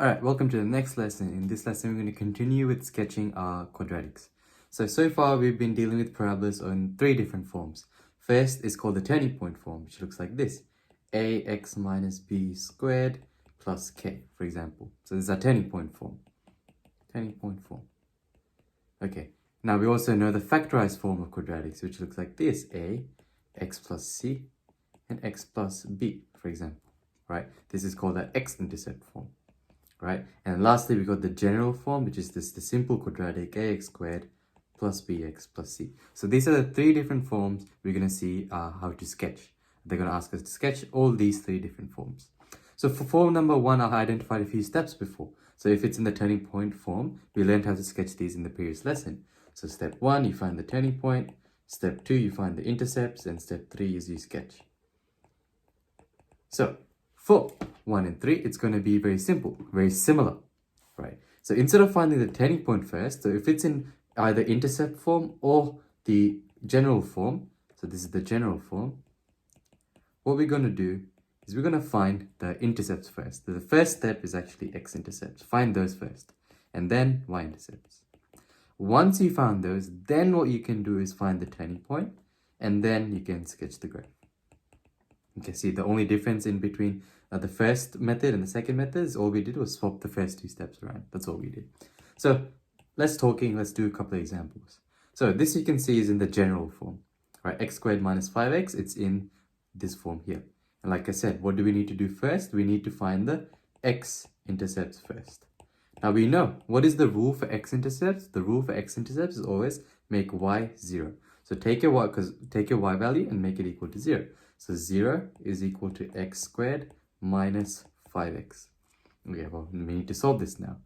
Alright, welcome to the next lesson. In this lesson, we're going to continue with sketching our quadratics. So far we've been dealing with parabolas in three different forms. First is called the turning point form, which looks like this. ax minus b squared plus k, for example. So this is our turning point form. Turning point form. Okay, now we also know the factorized form of quadratics, which looks like this. A, x plus c, and x plus b, for example. Right? This is called the x-intercept form. Right? And lastly, we got the general form, which is the simple quadratic ax squared plus bx plus c. So these are the three different forms we're going to see how to sketch. They're going to ask us to sketch all these three different forms. So for form number one, I identified a few steps before. So if it's in the turning point form, we learned how to sketch these in the previous lesson. So step one, you find the turning point. Step two, you find the intercepts. And step three is you sketch. So for 1 and 3, it's going to be very simple, very similar, right? So instead of finding the turning point first, so if it's in either intercept form or the general form, so this is the general form, what we're going to do is we're going to find the intercepts first. So the first step is actually x-intercepts. Find those first, and then y-intercepts. Once you found those, then what you can do is find the turning point, and then you can sketch the graph. Okay, see, the only difference in between the first method and the second method is all we did was swap the first two steps around. That's all we did. So let's do a couple of examples. So this you can see is in the general form, right? X squared minus 5x, it's in this form here. And like I said, what do we need to do first? We need to find the x-intercepts first. Now we know, what is the rule for x-intercepts? The rule for x-intercepts is always make y 0. So take your y value and make it equal to 0. So 0 is equal to x squared minus 5x. Okay, well, we need to solve this now.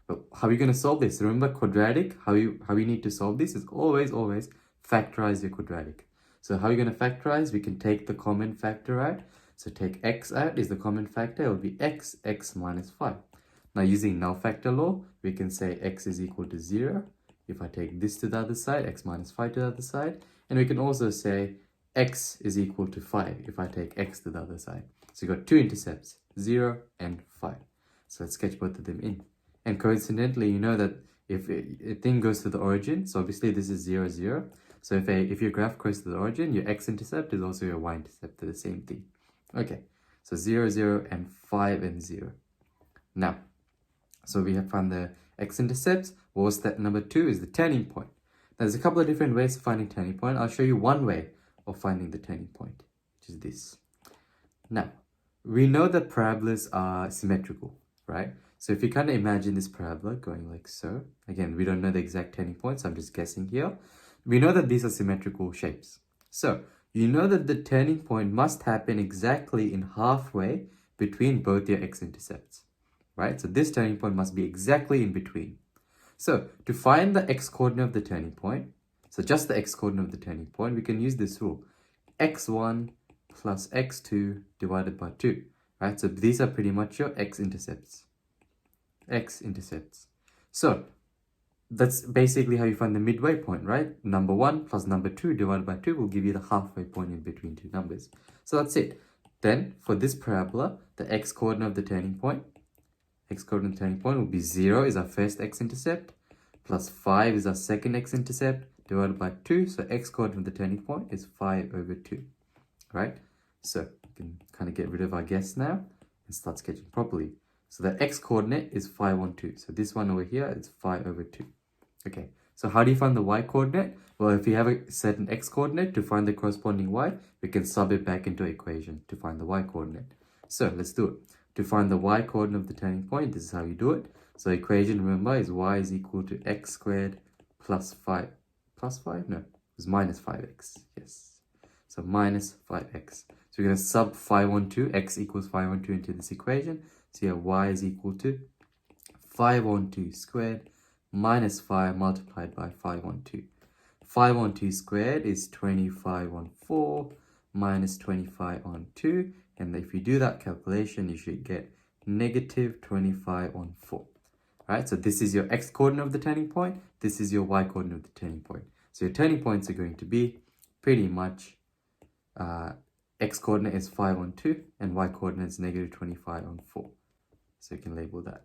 But how are we going to solve this? Remember, quadratic, how we need to solve this is always factorize your quadratic. So how are we going to factorize? We can take the common factor out. So take x out is the common factor. It will be x minus 5. Now using null factor law, we can say x is equal to 0. If I take this to the other side, x minus 5 to the other side. And we can also say x is equal to 5 if I take x to the other side. So you've got two intercepts, 0 and 5. So let's sketch both of them in. And coincidentally, you know that if a thing goes to the origin, so obviously this is 0, 0. So if your graph goes to the origin, your x-intercept is also your y-intercept. They're the same thing. Okay, so 0, 0 and 5 and 0. Now, so we have found the x-intercepts. Well, step number 2 is the turning point. Now, there's a couple of different ways of finding turning point. I'll show you one way of finding the turning point, which is this. Now, we know that parabolas are symmetrical, right? So if you kind of imagine this parabola going like so, again, we don't know the exact turning point, so I'm just guessing here. We know that these are symmetrical shapes. So you know that the turning point must happen exactly in halfway between both your x-intercepts, right? So this turning point must be exactly in between. So to find the x-coordinate of the turning point, so just the x-coordinate of the turning point, we can use this rule. x1 plus x2 divided by 2, right? So these are pretty much your x-intercepts. X-intercepts. So that's basically how you find the midway point, right? Number 1 plus number 2 divided by 2 will give you the halfway point in between two numbers. So that's it. Then for this parabola, the x-coordinate of the turning point, x-coordinate turning point will be 0 is our first x-intercept, plus 5 is our second x-intercept, divided by 2. So x-coordinate of the turning point is 5 over 2, right? So we can kind of get rid of our guess now and start sketching properly. So the x-coordinate is 5 on 2. So this one over here is 5 over 2. Okay, so how do you find the y-coordinate? Well, if you have a certain x-coordinate, to find the corresponding y, we can sub it back into an equation to find the y-coordinate. So let's do it. To find the y-coordinate of the turning point, this is how you do it. So equation, remember, is y is equal to x squared plus 5. Plus 5? No, it was minus 5x. Yes. So minus 5x. So we're going to sub 5 on 2, x equals 5 on 2 into this equation. So here y is equal to 5 on 2 squared minus 5 multiplied by 5 on 2. 5 on 2 squared is 25 on 4 minus 25 on 2. And if you do that calculation, you should get negative 25 on 4. Right? So this is your x-coordinate of the turning point. This is your y-coordinate of the turning point. So your turning points are going to be pretty much x-coordinate is 5 on 2 and y-coordinate is negative 25 on 4. So you can label that.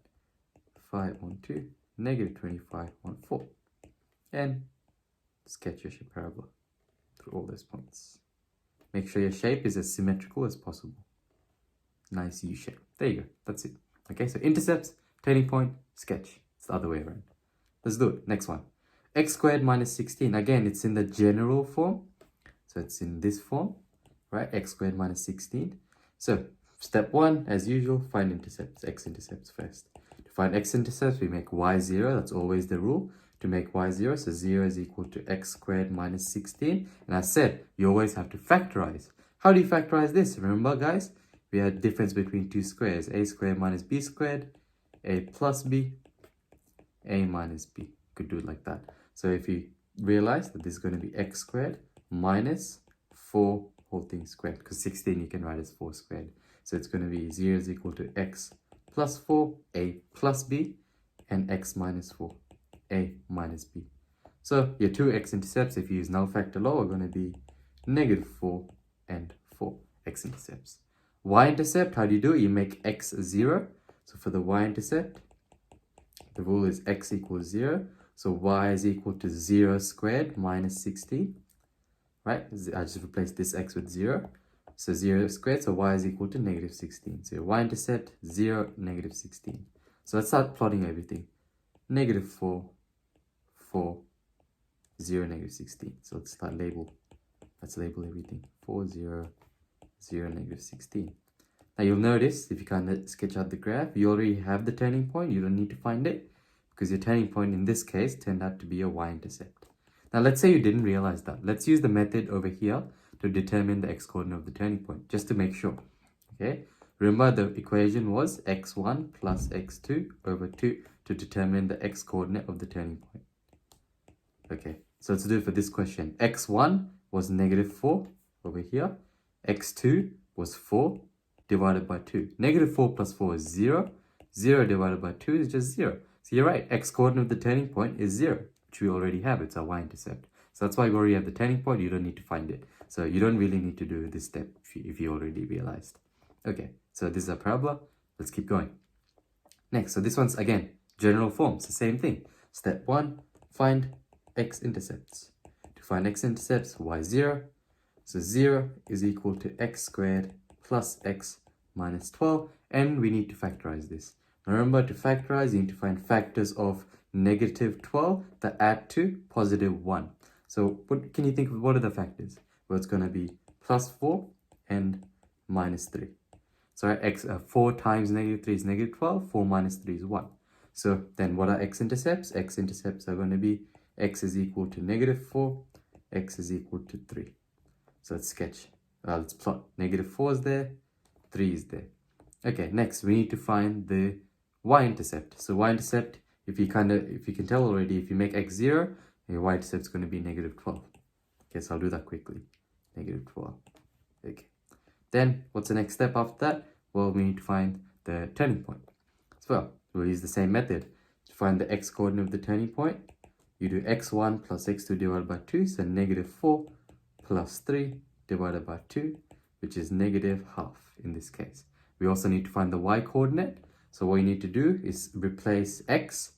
25 on 2, negative 25 on 4. And sketch your parabola through all those points. Make sure your shape is as symmetrical as possible. Nice U shape. There you go. That's it. Okay, so intercepts, turning point, sketch. It's the other way around. Let's do it. Next one. X squared minus 16. Again, it's in the general form. So it's in this form, right? X squared minus 16. So step 1, as usual, find intercepts. X-intercepts first. To find x-intercepts, we make y 0. That's always the rule. To make y 0, so 0 is equal to x squared minus 16. And I said, you always have to factorize. How do you factorize this? Remember, guys, we had difference between two squares. A squared minus b squared, a plus b, a minus b. You could do it like that. So if you realize that this is going to be x squared minus 4 whole thing squared, because 16 you can write as 4 squared. So it's going to be 0 is equal to x plus 4, a plus b, and x minus 4, a minus b. So your two x-intercepts, if you use null factor law, are going to be negative 4 and 4 x-intercepts. Y-intercept, how do you do it? You make x 0. So for the y-intercept, the rule is x equals 0. So y is equal to 0 squared minus 16. Right? I just replace this x with 0. So 0 squared, so y is equal to negative 16. So your y-intercept, 0, negative 16. So let's start plotting everything. Negative 4, 4, 0, negative 16. So let's start label. Let's label everything. 4, 0, 0, negative 16. Now you'll notice, if you kind of sketch out the graph, you already have the turning point. You don't need to find it, because your turning point in this case turned out to be a y-intercept. Now let's say you didn't realize that. Let's use the method over here to determine the x-coordinate of the turning point, just to make sure. Okay, remember the equation was x1 plus x2 over 2 to determine the x-coordinate of the turning point. Okay, so let's do it for this question. x1 was negative 4 over here. x2 was 4 divided by 2. Negative 4 plus 4 is 0. 0 divided by 2 is just 0. So you're right, x-coordinate of the turning point is 0, which we already have. It's our y-intercept. So that's why we already have the turning point. You don't need to find it. So you don't really need to do this step if you already realized. Okay, so this is a parabola. Let's keep going. Next, so this one's, again, general form. It's the same thing. Step 1, find x-intercepts. To find x-intercepts, y 0. So 0 is equal to x squared plus x minus 12. And we need to factorize this. Remember, to factorize, you need to find factors of negative 12 that add to positive 1. So what can you think of? What are the factors? Well, it's going to be plus 4 and minus 3. So x 4 times negative 3 is negative 12. 4 minus 3 is 1. So then what are x-intercepts? X-intercepts are going to be x is equal to negative 4, x is equal to 3. So let's sketch. Let's plot. Negative 4 is there, 3 is there. Okay, next we need to find the y-intercept. So y-intercept, if you can tell already, if you make x 0, your y-intercept is going to be negative 12. Okay, so I'll do that quickly. Negative 12. Okay. Then what's the next step after that? Well, we need to find the turning point. So we'll use the same method to find the x-coordinate of the turning point. You do x1 plus x2 divided by 2, so negative 4 plus 3 divided by 2, which is negative half in this case. We also need to find the y-coordinate. So what you need to do is replace x.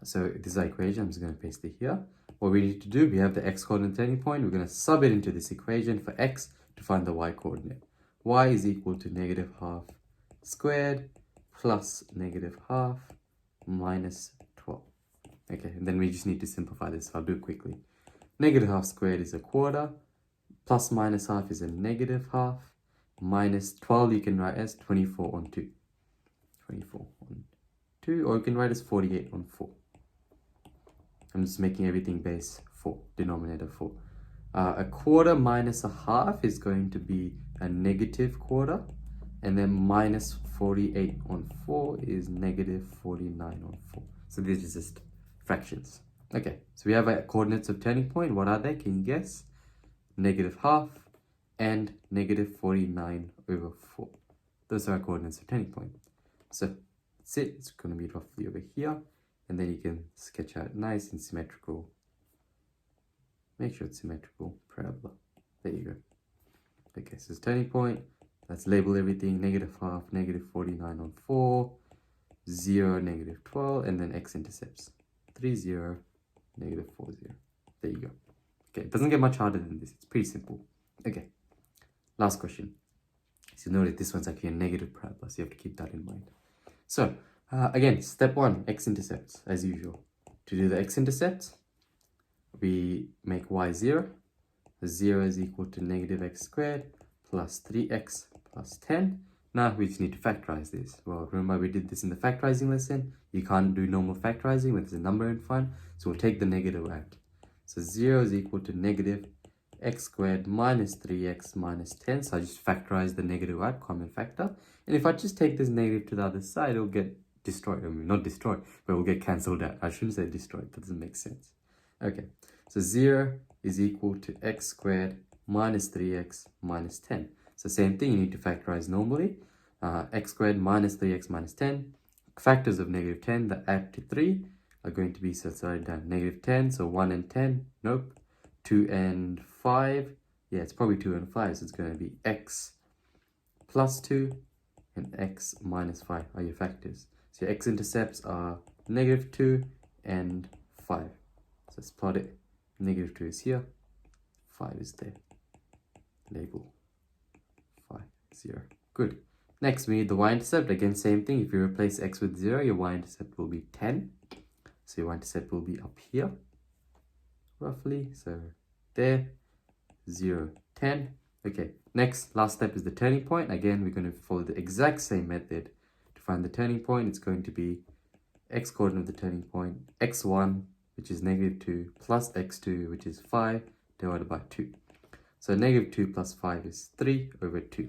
So this is our equation. I'm just going to paste it here. What we need to do, we have the x-coordinate turning point. We're going to sub it into this equation for x to find the y-coordinate. Y is equal to negative half squared plus negative half minus 12. Okay, and then we just need to simplify this. I'll do it quickly. Negative half squared is a quarter. Plus minus half is a negative half. Minus 12 you can write as 24 on 2. 24 on 2, or you can write as 48 on 4. I'm just making everything base 4, denominator 4. A quarter minus a half is going to be a negative quarter. And then minus 48 on 4 is negative 49 on 4. So these are just fractions. Okay, so we have our coordinates of turning point. What are they? Can you guess? Negative half and negative 49 over 4. Those are our coordinates of turning point. So that's it. It's going to be roughly over here. And then you can sketch out nice and symmetrical. Make sure it's symmetrical parabola. There you go. Okay, so it's turning point. Let's label everything. Negative half, negative 49 on 4. 0, negative 12, and then x-intercepts. 3, 0, negative 4, 0. There you go. Okay, it doesn't get much harder than this. It's pretty simple. Okay, last question. So notice this one's actually a negative parabola, so you have to keep that in mind. So, again, step 1, x-intercepts, as usual. To do the x-intercepts, we make y 0. 0 is equal to negative x squared plus 3x plus 10. Now we just need to factorize this. Well, remember we did this in the factorizing lesson. You can't do normal factorizing when there's a number in front, so we'll take the negative out. So 0 is equal to negative x squared minus 3x minus 10. So I just factorize the negative out, common factor. And if I just take this negative to the other side, it'll get destroyed. I mean, not destroyed, but it will get cancelled out. I shouldn't say destroyed. That doesn't make sense. Okay, so 0 is equal to x squared minus 3x minus 10. So same thing, you need to factorize normally. X squared minus 3x minus 10. Factors of negative 10 that add to 3 are going to be, so let's write down negative 10. So 1 and 10, nope. 2 and 5, yeah, it's probably 2 and 5. So it's going to be x plus 2 and x minus 5 are your factors. So your x-intercepts are negative 2 and 5. So let's plot it. Negative 2 is here, 5 is there. Label 5, 0. Good. Next, we need the y-intercept. Again, same thing. If you replace x with 0, your y-intercept will be 10. So your y-intercept will be up here, roughly. So there, 0, 10. Okay, next, last step is the turning point. Again, we're going to follow the exact same method. To find the turning point, it's going to be x-coordinate of the turning point, x1, which is negative 2, plus x2, which is 5, divided by 2. So negative 2 plus 5 is 3 over 2.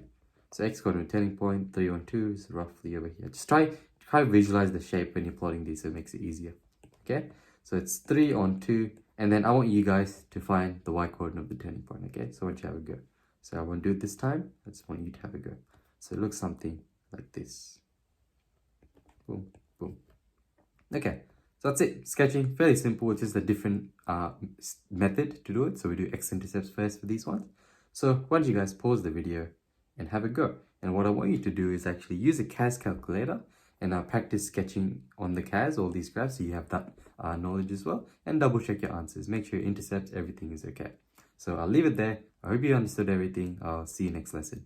So x-coordinate turning point, 3 on 2 is roughly over here. Just try to visualize the shape when you're plotting these, so it makes it easier. Okay, so it's 3 on 2, and then I want you guys to find the y-coordinate of the turning point, okay? So I want you to have a go. So I won't do it this time, I just want you to have a go. So it looks something like this. Boom, boom. Okay, so that's it. Sketching, fairly simple. It's just a different method to do it. So we do x-intercepts first for these ones. So why don't you guys pause the video and have a go. And what I want you to do is actually use a CAS calculator and practice sketching on the CAS, all these graphs, so you have that knowledge as well. And double check your answers. Make sure your intercepts, everything is okay. So I'll leave it there. I hope you understood everything. I'll see you next lesson.